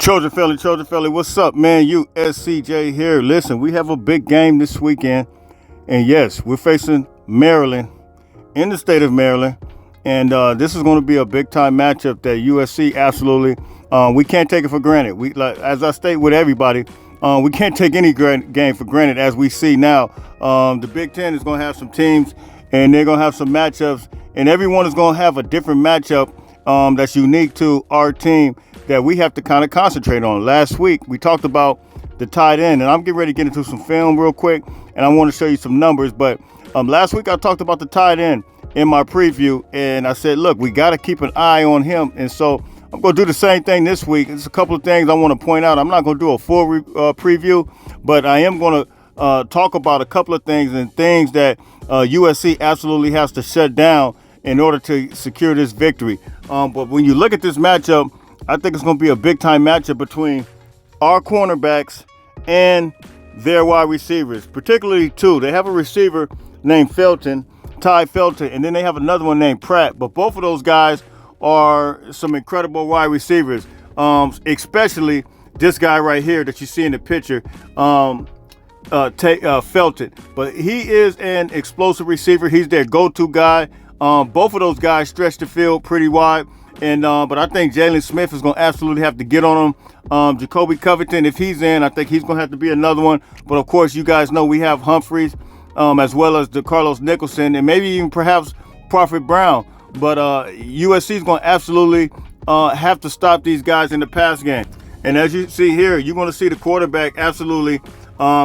Trojan Philly, what's up, man? USCJ here. Listen, we have a big game this weekend, and yes, we're facing Maryland in the state of Maryland, and this is going to be a big time matchup that USC absolutely we can't take it for granted. We, like, as I state with everybody, we can't take any game for granted. As we see now, the Big Ten is going to have some teams, and they're going to have some matchups, and everyone is going to have a different matchup that's unique to our team that we have to kind of concentrate on. Last week, we talked about the tight end, and I'm getting ready to get into some film real quick, and I want to show you some numbers. But last week, I talked about the tight end in my preview, and I said, look, we got to keep an eye on him. And so I'm going to do the same thing this week. There's a couple of things I want to point out. I'm not going to do a full preview, but I am going to talk about a couple of things and things that USC absolutely has to shut down in order to secure this victory. But when you look at this matchup, I think it's going to be a big-time matchup between our cornerbacks and their wide receivers, particularly two. They have a receiver named Ty Felton, and then they have another one named Pratt. But both of those guys are some incredible wide receivers, especially this guy right here that you see in the picture, Felton. But he is an explosive receiver. He's their go-to guy. Both of those guys stretch the field pretty wide. And but I think Jalen Smith is going to absolutely have to get on him. Jacoby Covington, if he's in, I think he's going to have to be another one. But, of course, you guys know we have Humphreys as well as Carlos Nicholson and maybe even perhaps Prophet Brown. But USC is going to absolutely have to stop these guys in the pass game. And as you see here, you're going to see the quarterback absolutely.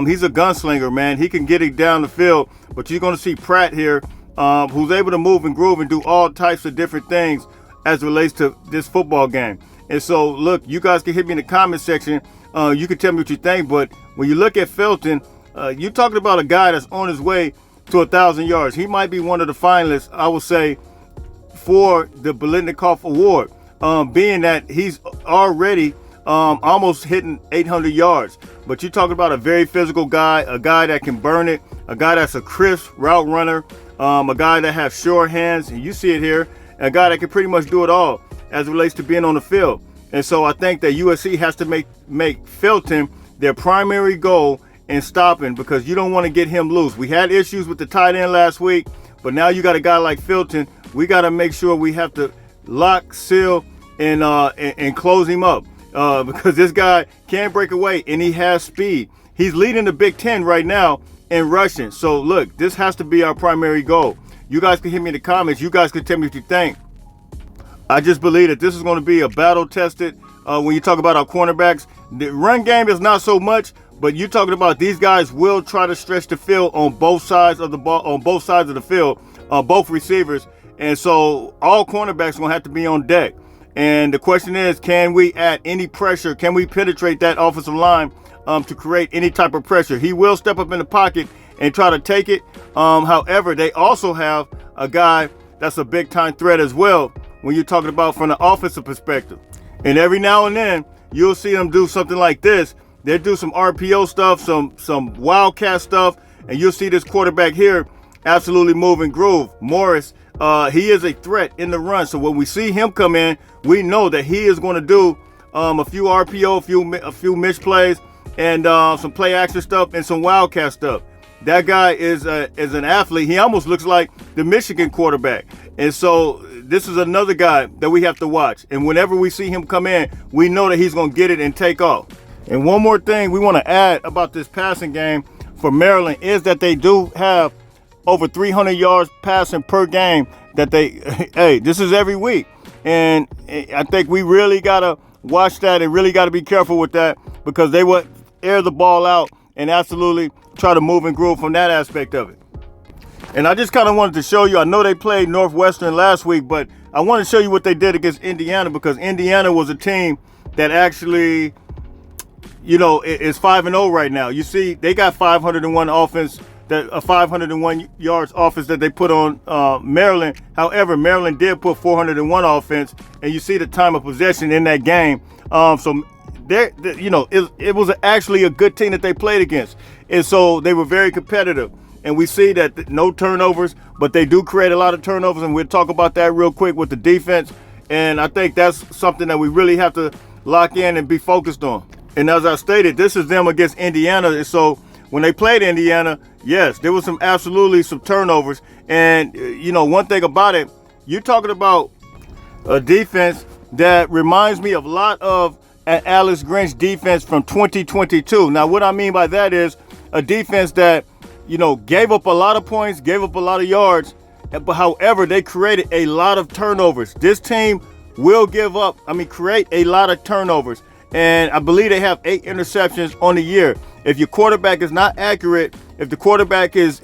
He's a gunslinger, man. He can get it down the field. But you're going to see Pratt here who's able to move and groove and do all types of different things as it relates to this football game. And so, look, you guys can hit me in the comment section. You can tell me what you think. But when you look at Felton, you're talking about a guy that's on his way to 1,000 yards. He might be one of the finalists, I would say, for the Biletnikoff Award, being that he's already almost hitting 800 yards. But you're talking about a very physical guy, a guy that can burn it, a guy that's a crisp route runner, a guy that has sure hands, and you see it here, a guy that can pretty much do it all as it relates to being on the field. And so I think that USC has to make Felton their primary goal in stopping, because you don't want to get him loose. We had issues with the tight end last week, but now you got a guy like Felton. We got to make sure we have to lock, seal, and close him up because this guy can break away and he has speed. He's leading the Big Ten right now in rushing. So look, this has to be our primary goal. You guys can hit me in the comments. You guys can tell me what you think. I just believe that this is going to be a battle-tested when you talk about our cornerbacks. The run game is not so much, but you're talking about these guys will try to stretch the field on both sides of the ball, on both sides of the field, both receivers. And so all cornerbacks are going to have to be on deck. And the question is, can we add any pressure? Can we penetrate that offensive line to create any type of pressure? He will step up in the pocket and try to take it. However, they also have a guy that's a big-time threat as well when you're talking about from the offensive perspective. And every now and then, you'll see them do something like this. They'll do some RPO stuff, some wildcat stuff, and you'll see this quarterback here absolutely move and groove. Morris, he is a threat in the run. So when we see him come in, we know that he is going to do a few RPO, a few mitch plays, and some play action stuff and some wildcat stuff. That guy is an athlete. He almost looks like the Michigan quarterback. And so this is another guy that we have to watch. And whenever we see him come in, we know that he's going to get it and take off. And one more thing we want to add about this passing game for Maryland is that they do have over 300 yards passing per game that they, hey, this is every week. And I think we really got to watch that and really got to be careful with that, because they would air the ball out and absolutely try to move and groove from that aspect of it. And I just kind of wanted to show you, I know they played Northwestern last week, but I want to show you what they did against Indiana, because Indiana was a team that actually, you know, is 5-0 right now. You see, they got 501 offense, that 501 yards offense that they put on Maryland. However, Maryland did put 401 offense, and you see the time of possession in that game. So you know, it was actually a good team that they played against. And so they were very competitive. And we see that no turnovers, but they do create a lot of turnovers. And we'll talk about that real quick with the defense. And I think that's something that we really have to lock in and be focused on. And as I stated, this is them against Indiana. And so when they played Indiana, yes, there was some turnovers. And, one thing about it, you're talking about a defense that reminds me of a lot of an Alex Grinch defense from 2022. Now, what I mean by that is a defense that, gave up a lot of points, gave up a lot of yards, but however, they created a lot of turnovers. This team will create a lot of turnovers. And I believe they have 8 interceptions on the year. If your quarterback is not accurate, if the quarterback is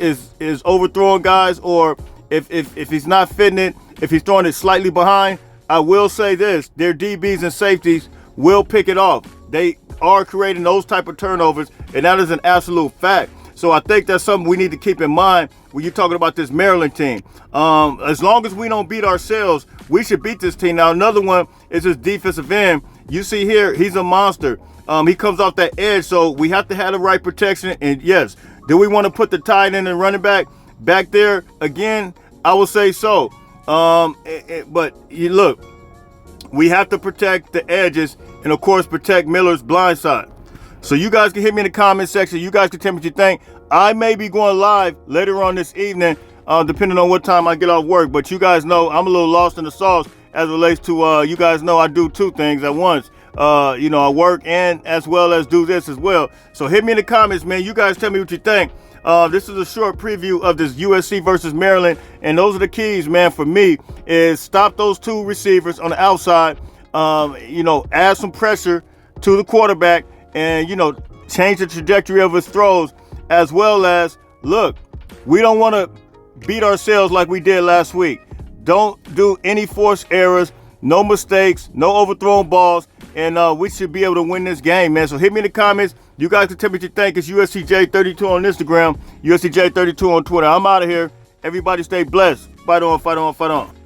overthrowing guys, or if he's not fitting it, if he's throwing it slightly behind, I will say this, their DBs and safeties will pick it off. They are creating those type of turnovers, and that is an absolute fact. So I think that's something we need to keep in mind when you're talking about this Maryland team. As long as we don't beat ourselves, we should beat this team. Now, another one is his defensive end. You see here, he's a monster. He comes off that edge, so we have to have the right protection. And yes, do we want to put the tight end and running back there again? I would say so. But you look, we have to protect the edges and, of course, protect Miller's blind side. So you guys can hit me in the comment section. You guys can tell me what you think. I may be going live later on this evening, depending on what time I get off work. But you guys know I'm a little lost in the sauce as it relates to, you guys know I do 2 things at once. I work and as well as do this as well. So hit me in the comments, man. You guys tell me what you think. This is a short preview of this USC versus Maryland. And those are the keys, man, for me, is stop those 2 receivers on the outside. Add some pressure to the quarterback and, change the trajectory of his throws, as well as, look, we don't want to beat ourselves like we did last week. Don't do any forced errors, no mistakes, no overthrown balls, and we should be able to win this game, man. So hit me in the comments. You guys can tell me what you think. It's USCJ32 on Instagram, USCJ32 on Twitter. I'm out of here. Everybody stay blessed. Fight on, fight on, fight on.